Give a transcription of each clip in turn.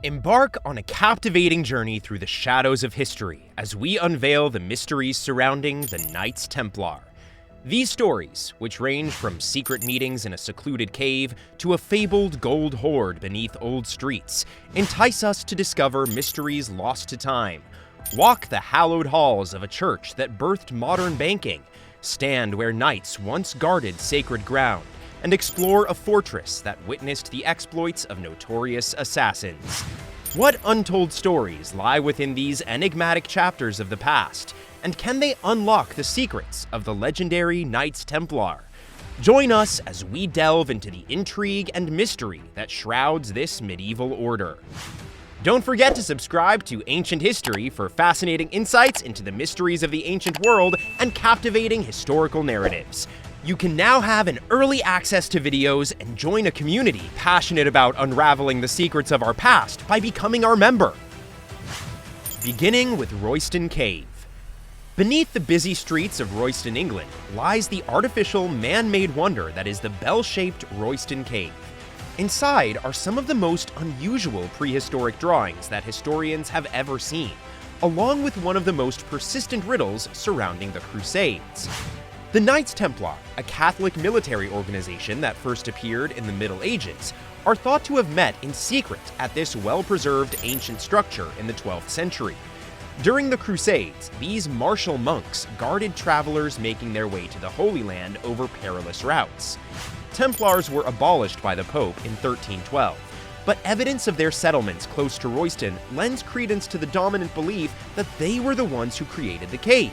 Embark on a captivating journey through the shadows of history as we unveil the mysteries surrounding the Knights Templar. These stories, which range from secret meetings in a secluded cave to a fabled gold hoard beneath old streets, entice us to discover mysteries lost to time, walk the hallowed halls of a church that birthed modern banking, stand where knights once guarded sacred ground, and explore a fortress that witnessed the exploits of notorious assassins. What untold stories lie within these enigmatic chapters of the past, and can they unlock the secrets of the legendary Knights Templar? Join us as we delve into the intrigue and mystery that shrouds this medieval order. Don't forget to subscribe to Ancient History for fascinating insights into the mysteries of the ancient world and captivating historical narratives. You can now have an early access to videos and join a community passionate about unraveling the secrets of our past by becoming our member. Beginning with Royston Cave. Beneath the busy streets of Royston, England, lies the artificial, man-made wonder that is the bell-shaped Royston Cave. Inside are some of the most unusual prehistoric drawings that historians have ever seen, along with one of the most persistent riddles surrounding the Crusades. The Knights Templar, a Catholic military organization that first appeared in the Middle Ages, are thought to have met in secret at this well-preserved ancient structure in the 12th century. During the Crusades, these martial monks guarded travelers making their way to the Holy Land over perilous routes. Templars were abolished by the Pope in 1312, but evidence of their settlements close to Royston lends credence to the dominant belief that they were the ones who created the cave.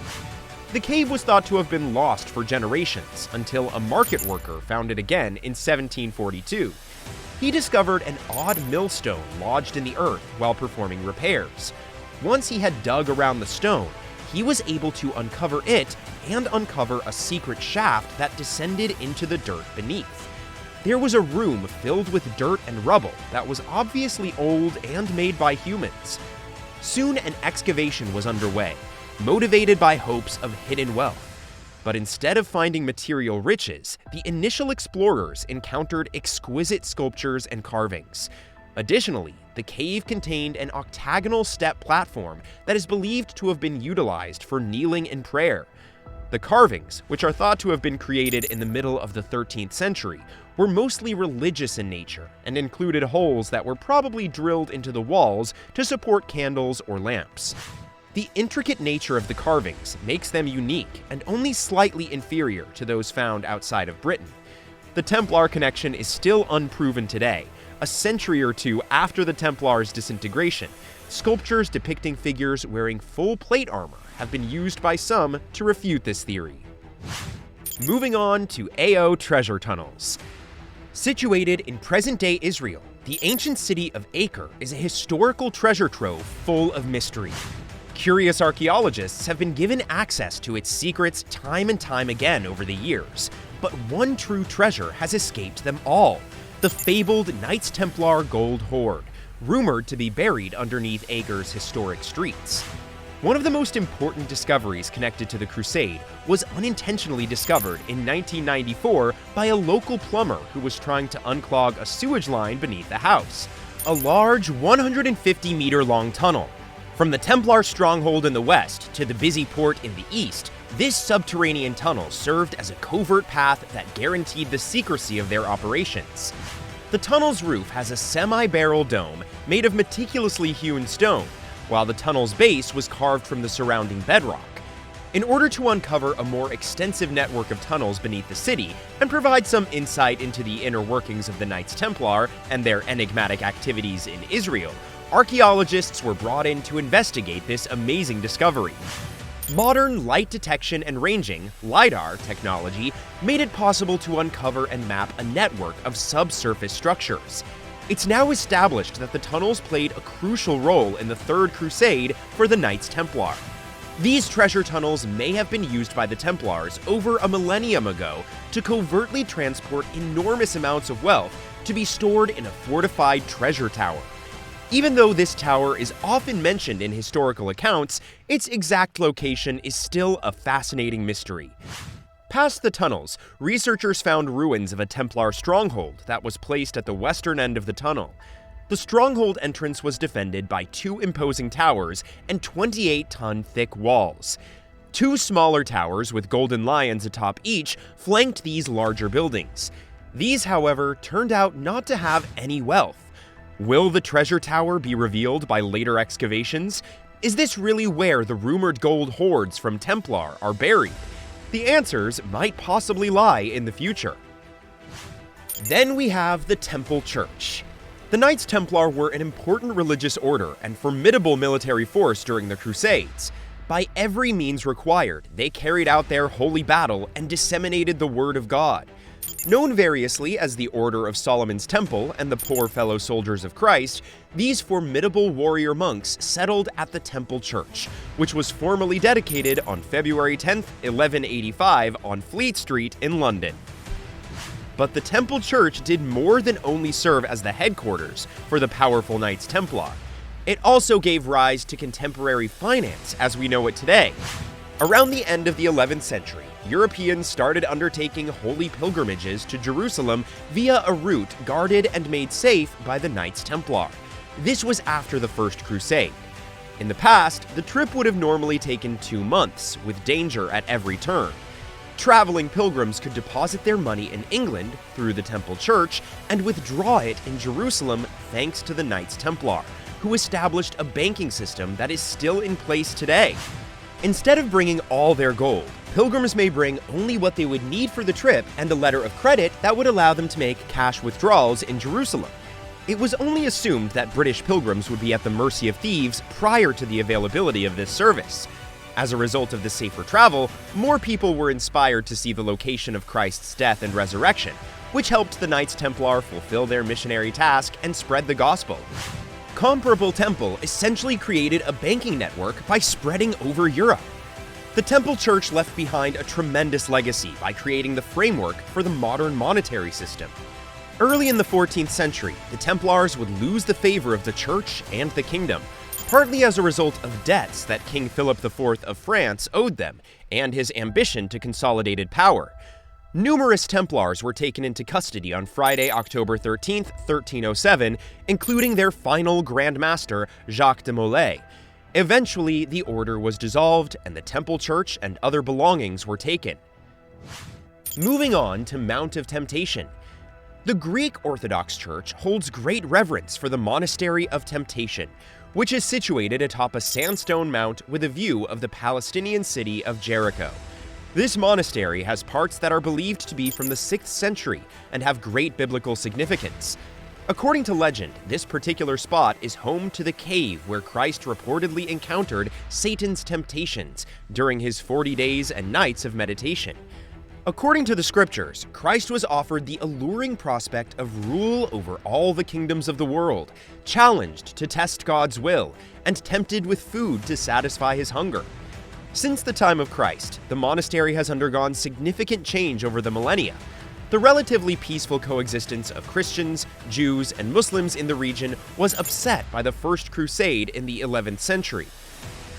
The cave was thought to have been lost for generations until a market worker found it again in 1742. He discovered an odd millstone lodged in the earth while performing repairs. Once he had dug around the stone, he was able to uncover it and uncover a secret shaft that descended into the dirt beneath. There was a room filled with dirt and rubble that was obviously old and made by humans. Soon an excavation was underway, motivated by hopes of hidden wealth. But instead of finding material riches, the initial explorers encountered exquisite sculptures and carvings. Additionally, the cave contained an octagonal step platform that is believed to have been utilized for kneeling in prayer. The carvings, which are thought to have been created in the middle of the 13th century, were mostly religious in nature and included holes that were probably drilled into the walls to support candles or lamps. The intricate nature of the carvings makes them unique and only slightly inferior to those found outside of Britain. The Templar connection is still unproven today. A century or two after the Templars' disintegration, sculptures depicting figures wearing full plate armor have been used by some to refute this theory. Moving on to Ao treasure tunnels. Situated in present-day Israel, the ancient city of Acre is a historical treasure trove full of mystery. Curious archaeologists have been given access to its secrets time and time again over the years, but one true treasure has escaped them all: the fabled Knights Templar gold hoard, rumored to be buried underneath Acre's historic streets. One of the most important discoveries connected to the Crusade was unintentionally discovered in 1994 by a local plumber who was trying to unclog a sewage line beneath the house. A large 150-meter-long tunnel. From the Templar stronghold in the west to the busy port in the east, this subterranean tunnel served as a covert path that guaranteed the secrecy of their operations. The tunnel's roof has a semi-barrel dome made of meticulously hewn stone, while the tunnel's base was carved from the surrounding bedrock. In order to uncover a more extensive network of tunnels beneath the city and provide some insight into the inner workings of the Knights Templar and their enigmatic activities in Israel, archaeologists were brought in to investigate this amazing discovery. Modern light detection and ranging, LiDAR technology, made it possible to uncover and map a network of subsurface structures. It's now established that the tunnels played a crucial role in the Third Crusade for the Knights Templar. These treasure tunnels may have been used by the Templars over a millennium ago to covertly transport enormous amounts of wealth to be stored in a fortified treasure tower. Even though this tower is often mentioned in historical accounts, its exact location is still a fascinating mystery. Past the tunnels, researchers found ruins of a Templar stronghold that was placed at the western end of the tunnel. The stronghold entrance was defended by 2 imposing towers and 28-ton thick walls. 2 smaller towers with golden lions atop each flanked these larger buildings. These, however, turned out not to have any wealth. Will the treasure tower be revealed by later excavations? Is this really where the rumored gold hoards from Templar are buried? The answers might possibly lie in the future. Then we have the Temple Church. The Knights Templar were an important religious order and formidable military force during the Crusades. By every means required, they carried out their holy battle and disseminated the word of God. Known variously as the Order of Solomon's Temple and the Poor Fellow Soldiers of Christ, these formidable warrior monks settled at the Temple Church, which was formally dedicated on February 10, 1185 on Fleet Street in London. But the Temple Church did more than only serve as the headquarters for the powerful Knights Templar. It also gave rise to contemporary finance as we know it today. Around the end of the 11th century, Europeans started undertaking holy pilgrimages to Jerusalem via a route guarded and made safe by the Knights Templar. This was after the First Crusade. In the past, the trip would have normally taken 2 months, with danger at every turn. Traveling pilgrims could deposit their money in England through the Temple Church and withdraw it in Jerusalem thanks to the Knights Templar, who established a banking system that is still in place today. Instead of bringing all their gold, pilgrims may bring only what they would need for the trip and a letter of credit that would allow them to make cash withdrawals in Jerusalem. It was only assumed that British pilgrims would be at the mercy of thieves prior to the availability of this service. As a result of the safer travel, more people were inspired to see the location of Christ's death and resurrection, which helped the Knights Templar fulfill their missionary task and spread the gospel. Comparable Temple essentially created a banking network by spreading over Europe. The Temple Church left behind a tremendous legacy by creating the framework for the modern monetary system. Early in the 14th century, the Templars would lose the favor of the Church and the kingdom, partly as a result of debts that King Philip IV of France owed them, and his ambition to consolidated power. Numerous Templars were taken into custody on Friday, October 13, 1307, including their final Grand Master, Jacques de Molay. Eventually, the order was dissolved and the Temple Church and other belongings were taken. Moving on to Mount of Temptation. The Greek Orthodox Church holds great reverence for the Monastery of Temptation, which is situated atop a sandstone mount with a view of the Palestinian city of Jericho. This monastery has parts that are believed to be from the 6th century and have great biblical significance. According to legend, this particular spot is home to the cave where Christ reportedly encountered Satan's temptations during his 40 days and nights of meditation. According to the scriptures, Christ was offered the alluring prospect of rule over all the kingdoms of the world, challenged to test God's will, and tempted with food to satisfy his hunger. Since the time of Christ, the monastery has undergone significant change over the millennia. The relatively peaceful coexistence of Christians, Jews, and Muslims in the region was upset by the First Crusade in the 11th century.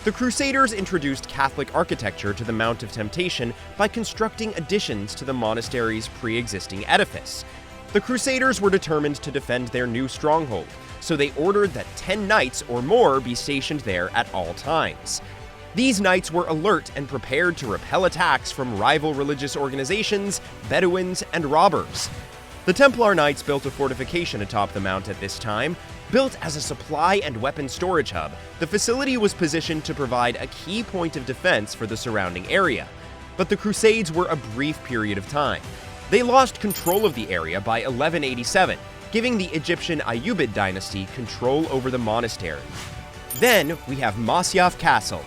The Crusaders introduced Catholic architecture to the Mount of Temptation by constructing additions to the monastery's pre-existing edifice. The Crusaders were determined to defend their new stronghold, so they ordered that 10 knights or more be stationed there at all times. These knights were alert and prepared to repel attacks from rival religious organizations, Bedouins, and robbers. The Templar Knights built a fortification atop the mount at this time. Built as a supply and weapon storage hub, the facility was positioned to provide a key point of defense for the surrounding area. But the Crusades were a brief period of time. They lost control of the area by 1187, giving the Egyptian Ayyubid dynasty control over the monastery. Then we have Masyaf Castle.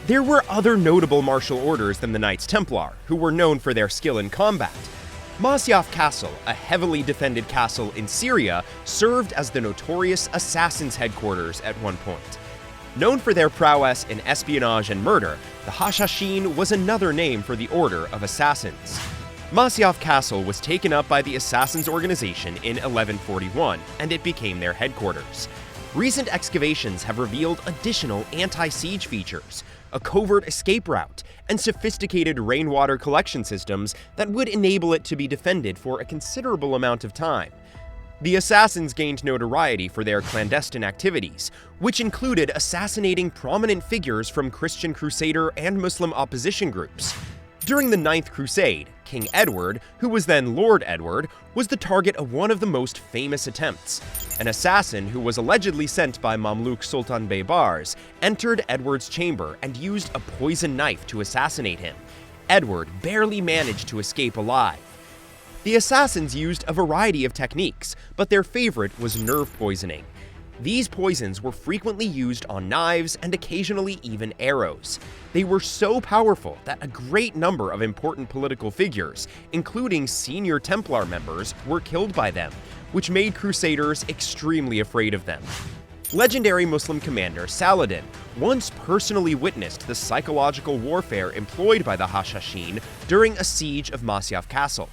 There were other notable martial orders than the Knights Templar, who were known for their skill in combat. Masyaf Castle, a heavily defended castle in Syria, served as the notorious assassins' headquarters at one point. Known for their prowess in espionage and murder, the Hashashin was another name for the order of assassins. Masyaf Castle was taken up by the Assassins organization in 1141, and it became their headquarters. Recent excavations have revealed additional anti-siege features, a covert escape route, and sophisticated rainwater collection systems that would enable it to be defended for a considerable amount of time. The assassins gained notoriety for their clandestine activities, which included assassinating prominent figures from Christian Crusader and Muslim opposition groups. During the Ninth Crusade, King Edward, who was then Lord Edward, was the target of one of the most famous attempts. An assassin who was allegedly sent by Mamluk Sultan Baybars entered Edward's chamber and used a poison knife to assassinate him. Edward barely managed to escape alive. The assassins used a variety of techniques, but their favorite was nerve poisoning. These poisons were frequently used on knives and occasionally even arrows. They were so powerful that a great number of important political figures, including senior Templar members, were killed by them, which made Crusaders extremely afraid of them. Legendary Muslim commander Saladin once personally witnessed the psychological warfare employed by the Hashashin during a siege of Masyaf Castle.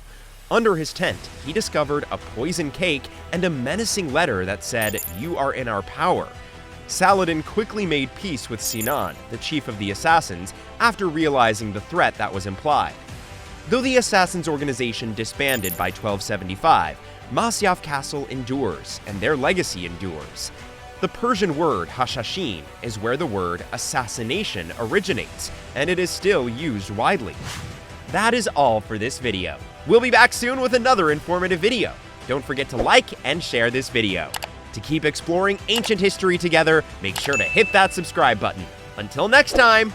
Under his tent, he discovered a poison cake and a menacing letter that said, "You are in our power." Saladin quickly made peace with Sinan, the chief of the assassins, after realizing the threat that was implied. Though the assassins' organization disbanded by 1275, Masyaf Castle endures, and their legacy endures. The Persian word Hashashin is where the word assassination originates, and it is still used widely. That is all for this video. We'll be back soon with another informative video. Don't forget to like and share this video. To keep exploring ancient history together, make sure to hit that subscribe button. Until next time!